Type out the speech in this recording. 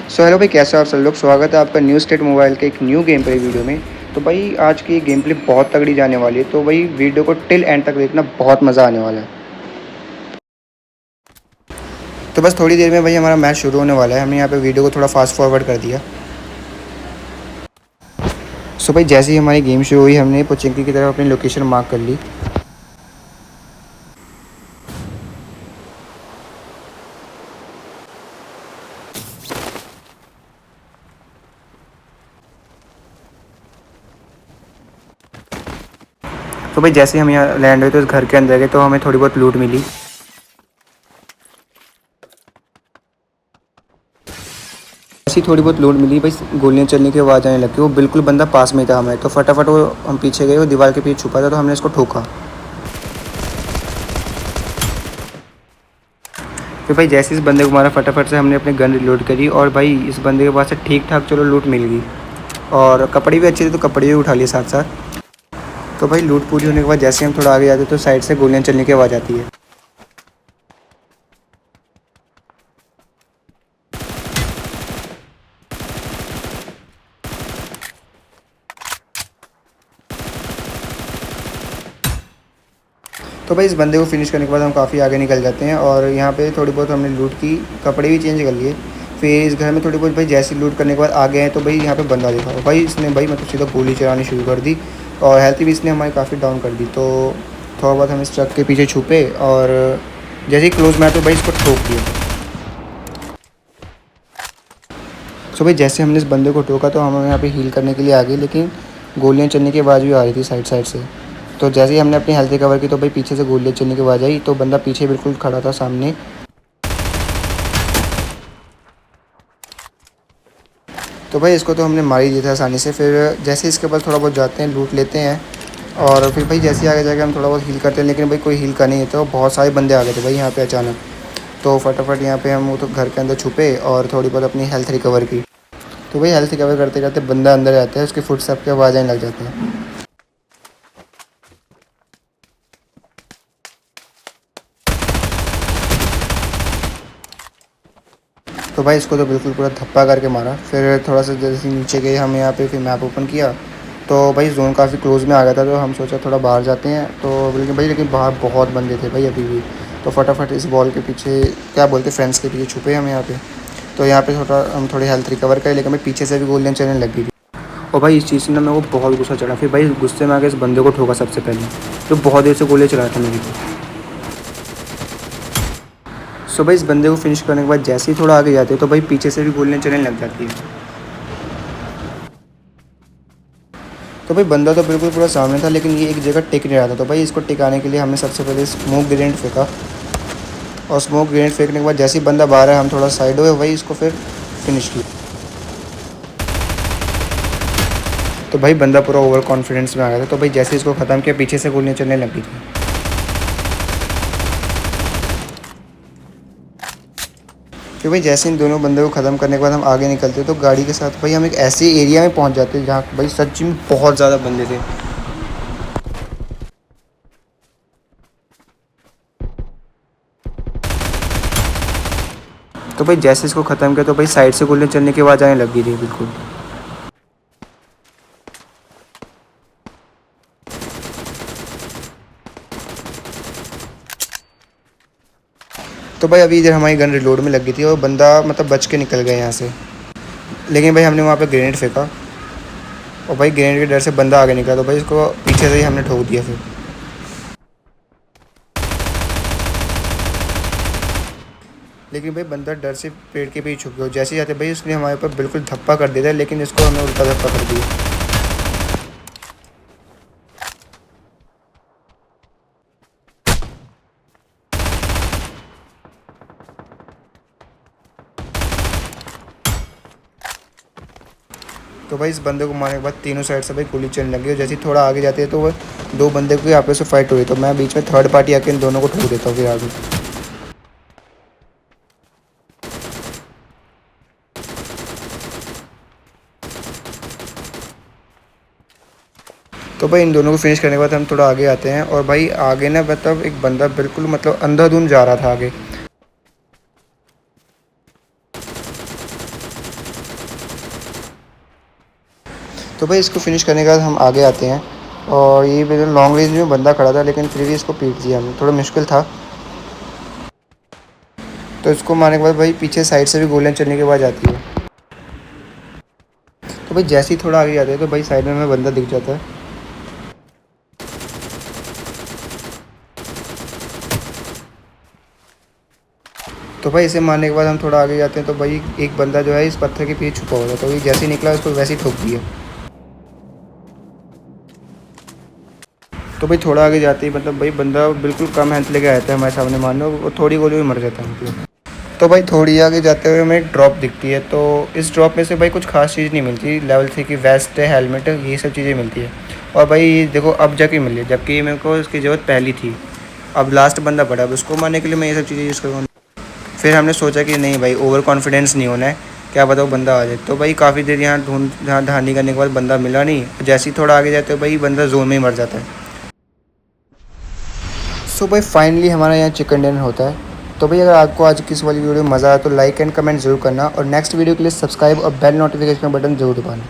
So hello भाई, कैसे हो आप सब लोग। स्वागत है आपका न्यू स्टेट मोबाइल के एक न्यू गेम प्ले वीडियो में। तो भाई आज की गेम प्ले बहुत तगड़ी जाने वाली है, तो भाई वीडियो को टिल एंड तक देखना, बहुत मज़ा आने वाला है। तो बस थोड़ी देर में भाई हमारा मैच शुरू होने वाला है। हमने यहाँ पे वीडियो को थोड़ा फास्ट फॉरवर्ड कर दिया। सो भाई जैसे ही हमारी गेम शुरू हुई, हमने पोचिंकी की तरफ अपनी लोकेशन मार्क कर ली। तो भाई जैसे ही हम यहाँ लैंड हुए तो इस घर के अंदर गए तो हमें थोड़ी बहुत लूट मिली। ऐसी थोड़ी बहुत लूट मिली भाई, गोलियाँ चलने की आवाज़ आने लगी। वो बिल्कुल बंदा पास में ही था हमें, तो फटाफट वो हम पीछे गए, वो दीवार के पीछे छुपा था, तो हमने इसको ठोका। फिर भाई जैसे इस बंदे को मारा, फटाफट से हमने अपनी गन रिलोड करी और भाई इस बंदे के पास से ठीक ठाक चलो लूट मिल गई। और कपड़े भी अच्छे थे, तो कपड़े भी उठा लिए साथ साथ। तो भाई लूट पूरी होने के बाद जैसे हम थोड़ा आगे जाते तो साइड से गोलियाँ चलने की आवाज़ आती है। तो भाई इस बंदे को फिनिश करने के बाद हम काफ़ी आगे निकल जाते हैं और यहाँ पे थोड़ी बहुत हमने लूट की, कपड़े भी चेंज कर लिए। फिर इस घर में थोड़ी बहुत भाई जैसी लूट करने के बाद आ गए हैं, तो भाई यहाँ पे बंदा देखा और भाई इसने भाई मतलब सीधा गोली चलानी शुरू कर दी और हेल्थ भी इसने हमारी काफ़ी डाउन कर दी। तो थोड़ा बहुत हम इस ट्रक के पीछे छुपे और जैसे ही क्लोज में आए तो भाई इसको ठोक दिया। सो भाई जैसे हमने इस बंदे को ठोका तो हम यहाँ पे हील करने के लिए आ गए, लेकिन गोलियाँ चलने की आवाज़ भी आ रही थी साइड साइड से। तो जैसे ही हमने अपनी हेल्थ रिकवर की तो भाई पीछे से गोलियाँ चलने की आवाज़ आई, तो बंदा पीछे बिल्कुल खड़ा था सामने। तो भाई इसको तो हमने मार ही दिया था आसानी से। फिर जैसे इसके पास थोड़ा बहुत जाते हैं, लूट लेते हैं और फिर भाई जैसे ही आगे जाके हम थोड़ा बहुत हील करते हैं, लेकिन भाई कोई हील का नहीं है, तो बहुत सारे बंदे आ गए थे भाई यहाँ पे अचानक। तो फटाफट यहाँ पे हम वो तो घर के अंदर छुपे और थोड़ी बहुत अपनी हेल्थ रिकवर की। तो भाई हेल्थ रिकवर करते करते बंदा अंदर आता है, उसके फुटस्टेप की आवाज़ आने लग जाती है। तो भाई इसको तो बिल्कुल पूरा धप्पा करके मारा। फिर थोड़ा सा जैसे नीचे गए हम यहाँ पे, फिर मैप ओपन किया तो भाई जोन काफ़ी क्लोज में आ गया था, तो हम सोचा थोड़ा बाहर जाते हैं। तो लेकिन बाहर बहुत बंदे थे भाई अभी भी। तो फटाफट इस बॉल के पीछे, क्या बोलते, फ्रेंड्स के पीछे छुपे हम यहाँ पे। तो यहाँ पे हम थोड़ी हेल्थ रिकवर करें, लेकिन भाई पीछे से भी गोलियाँ चलने लग गई थी। और भाई इस चीज़ से ना मेरे को बहुत गुस्सा चढ़ा। फिर भाई गुस्से में आके इस बंदे को ठोका सबसे पहले, तो बहुत देर से गोलियाँ चला था मेरे को। सो भाई इस बंदे को फिनिश करने के बाद जैसे ही थोड़ा आगे जाते हैं तो भाई पीछे से भी गोलियाँ चलने लग जाती है। तो भाई बंदा तो बिल्कुल पूरा सामने था, लेकिन ये एक जगह टिक नहीं रहा था। तो भाई इसको टिकाने के लिए हमने सबसे पहले स्मोक ग्रेनेड फेंका और स्मोक ग्रेनेड फेंकने के बाद जैसे ही बंदा बाहर है, हम थोड़ा साइड हुए, भाई इसको फिर फिनिश किया। तो भाई बंदा पूरा ओवर कॉन्फिडेंस में आ गया था। तो भाई जैसे इसको ख़त्म किया, पीछे से गोलियाँ चलने लगी थी। फिर भाई जैसे इन दोनों बंदे को ख़त्म करने के बाद हम आगे निकलते तो गाड़ी के साथ भाई हम एक ऐसे एरिया में पहुंच जाते जहाँ भाई सच में बहुत ज़्यादा बंदे थे। तो भाई जैसे इसको ख़त्म किया तो भाई साइड से गोलियाँ चलने की आवाज़ आने लग गई थी बिल्कुल। तो भाई अभी इधर हमारी गन रिलोड में लग गई थी और बंदा मतलब बच के निकल गया यहाँ से। लेकिन भाई हमने वहाँ पे ग्रेनेड फेंका और भाई ग्रेनेड के डर से बंदा आगे निकला, तो भाई इसको पीछे से ही हमने ठोक दिया फिर। लेकिन भाई बंदा डर से पेड़ के पीछे छुप गया। जैसे ही जाते भाई उसने हमारे ऊपर बिल्कुल धप्पा कर दिया था, लेकिन इसको हमने उल्टा धप्पा कर दिया। तो भाई इस बंदे को मारने के बाद तीनों साइड से भाई गोली चलने लगी और जैसे ही थोड़ा आगे जाते हैं तो वो दो बंदे को आपस में फाइट हो रही। तो मैं बीच में थर्ड पार्टी आके इन दोनों को ठोक देता हूँ फिर आगे। तो भाई इन दोनों को फिनिश करने के बाद हम थोड़ा आगे आते हैं और भाई आगे ना मतलब एक बंदा बिल्कुल मतलब अंधाधुंध जा रहा था आगे। तो भाई इसको फिनिश करने के बाद हम आगे आते हैं, और ये मेरे लॉन्ग रेंज में बंदा खड़ा था, लेकिन फिर भी इसको पीट दिया हमने, थोड़ा मुश्किल था। तो इसको मारने के बाद भाई पीछे साइड से भी गोलियाँ चलने के बाद जाती है। तो भाई जैसे ही थोड़ा आगे जाते हैं तो भाई साइड में हमें बंदा दिख जाता है। तो भाई इसे मारने के बाद हम थोड़ा आगे जाते हैं, तो भाई एक बंदा जो है इस पत्थर के पीछे छुपा हुआ था, तो ये जैसे ही निकला उसको वैसे ही ठोक दिया। तो भाई थोड़ा आगे जाते ही मतलब भाई बंदा बिल्कुल कम हेल्थ लेके आया था हमारे सामने मारने, वो थोड़ी गोली में मर जाता है मतलब। तो भाई थोड़ी आगे जाते हुए हमें एक ड्रॉप दिखती है, तो इस ड्रॉप में से भाई कुछ खास चीज़ नहीं मिलती। लेवल 3 की वेस्ट है, हेलमेट है, ये सब चीज़ें मिलती है। और भाई ये देखो अब जाके मिली, जबकि मेरे को इसकी ज़रूरत पहली थी। अब लास्ट बंदा पड़ा, अब उसको मारने के लिए मैं ये सब चीज़ें यूज़ करूँगा। फिर हमने सोचा कि नहीं भाई ओवर कॉन्फिडेंस नहीं होना है, क्या पता वो बंदा आ जाए। तो भाई काफ़ी देर यहाँ ढांढनी करने के बाद बंदा मिला नहीं, जैसे ही थोड़ा आगे जाते हो भाई बंदा जोन में ही मर जाता है। सो भाई फाइनली हमारा यहाँ चिकन डिनर होता है। तो भाई अगर आपको आज की इस वाली वीडियो में मज़ा आया तो लाइक एंड कमेंट जरूर करना, और नेक्स्ट वीडियो के लिए सब्सक्राइब और बेल नोटिफिकेशन बटन जरूर दबाना।